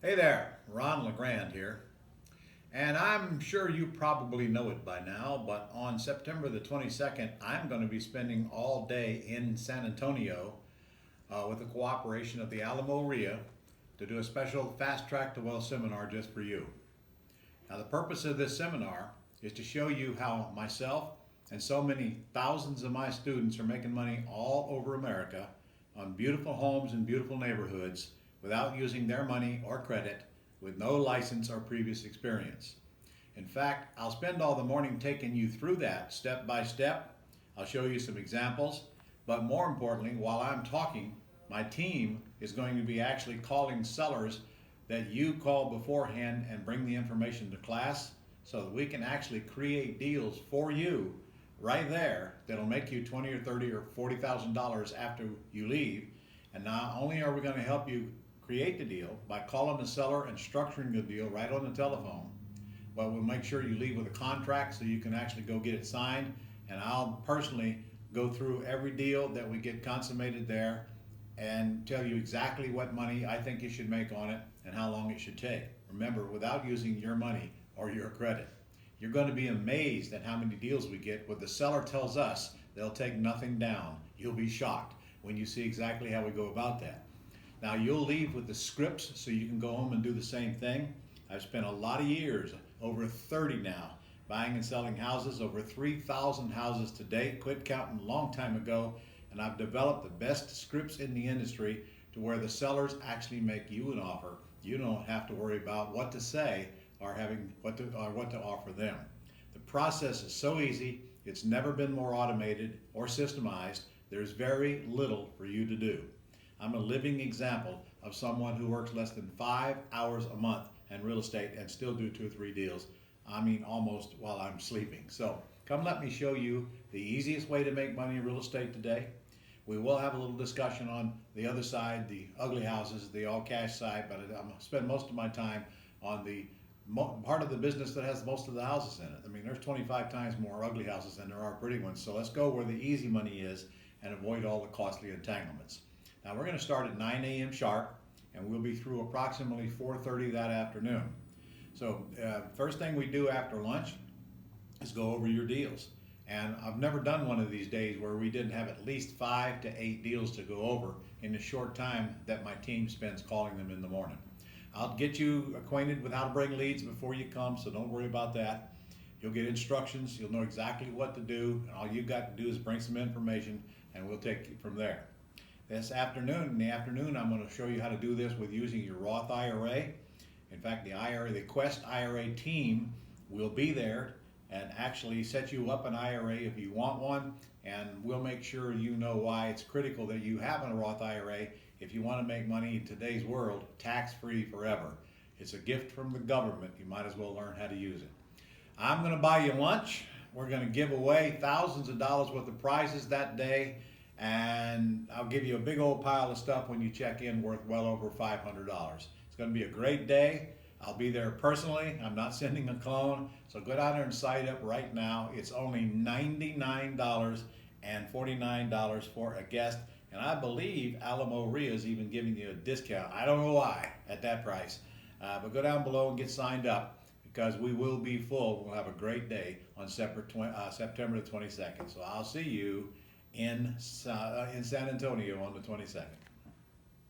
Hey there, Ron LeGrand here. And I'm sure you probably know it by now, but on September the 22nd, I'm going to be spending all day in San Antonio with the cooperation of the Alamo RIA to do a special Fast Track to Wealth seminar just for you. Now, the purpose of this seminar is to show you how myself and so many thousands of my students are making money all over America on beautiful homes and beautiful neighborhoods without using their money or credit, with no license or previous experience. In fact, I'll spend all the morning taking you through that step by step. I'll show you some examples, but more importantly, while I'm talking, my team is going to be actually calling sellers that you call beforehand and bring the information to class so that we can actually create deals for you right there that'll make you 20 or 30 or $40,000 after you leave. And not only are we going to help you create the deal by calling the seller and structuring the deal right on the telephone, but we'll make sure you leave with a contract so you can actually go get it signed. And I'll personally go through every deal that we get consummated there and tell you exactly what money I think you should make on it and how long it should take. Remember, without using your money or your credit. You're going to be amazed at how many deals we get where the seller tells us they'll take nothing down. You'll be shocked when you see exactly how we go about that. Now, you'll leave with the scripts so you can go home and do the same thing. I've spent a lot of years, over 30 now, buying and selling houses, over 3,000 houses to date, quit counting a long time ago, and I've developed the best scripts in the industry to where the sellers actually make you an offer. You don't have to worry about what to say or what to offer them. The process is so easy. It's never been more automated or systemized. There's very little for you to do. I'm a living example of someone who works less than 5 hours a month in real estate and still do 2 or 3 deals. I mean, almost while I'm sleeping. So come let me show you the easiest way to make money in real estate today. We will have a little discussion on the other side, the ugly houses, the all cash side, but I'm going to spend most of my time on the part of the business that has most of the houses in it. I mean, there's 25 times more ugly houses than there are pretty ones. So let's go where the easy money is and avoid all the costly entanglements. Now, we're going to start at 9 a.m. sharp, and we'll be through approximately 4:30 that afternoon. So first thing we do after lunch is go over your deals. And I've never done one of these days where we didn't have at least 5 to 8 deals to go over in the short time that my team spends calling them in the morning. I'll get you acquainted with how to bring leads before you come, so don't worry about that. You'll get instructions, you'll know exactly what to do, and all you've got to do is bring some information, and we'll take it from there. In the afternoon, I'm going to show you how to do this with using your Roth IRA. In fact, the Quest IRA team will be there and actually set you up an IRA if you want one, and we'll make sure you know why it's critical that you have a Roth IRA if you want to make money in today's world tax-free forever. It's a gift from the government. You might as well learn how to use it. I'm going to buy you lunch. We're going to give away thousands of dollars worth of prizes that day, and I'll give you a big old pile of stuff when you check in worth well over $500. It's going to be a great day. I'll be there personally. I'm not sending a clone. So go down there and sign up right now. It's only $99 and $49 for a guest. And I believe Alamo RIA is even giving you a discount. I don't know why at that price. But go down below and get signed up because we will be full. We'll have a great day on September the 22nd. So I'll see you in San Antonio on the 22nd.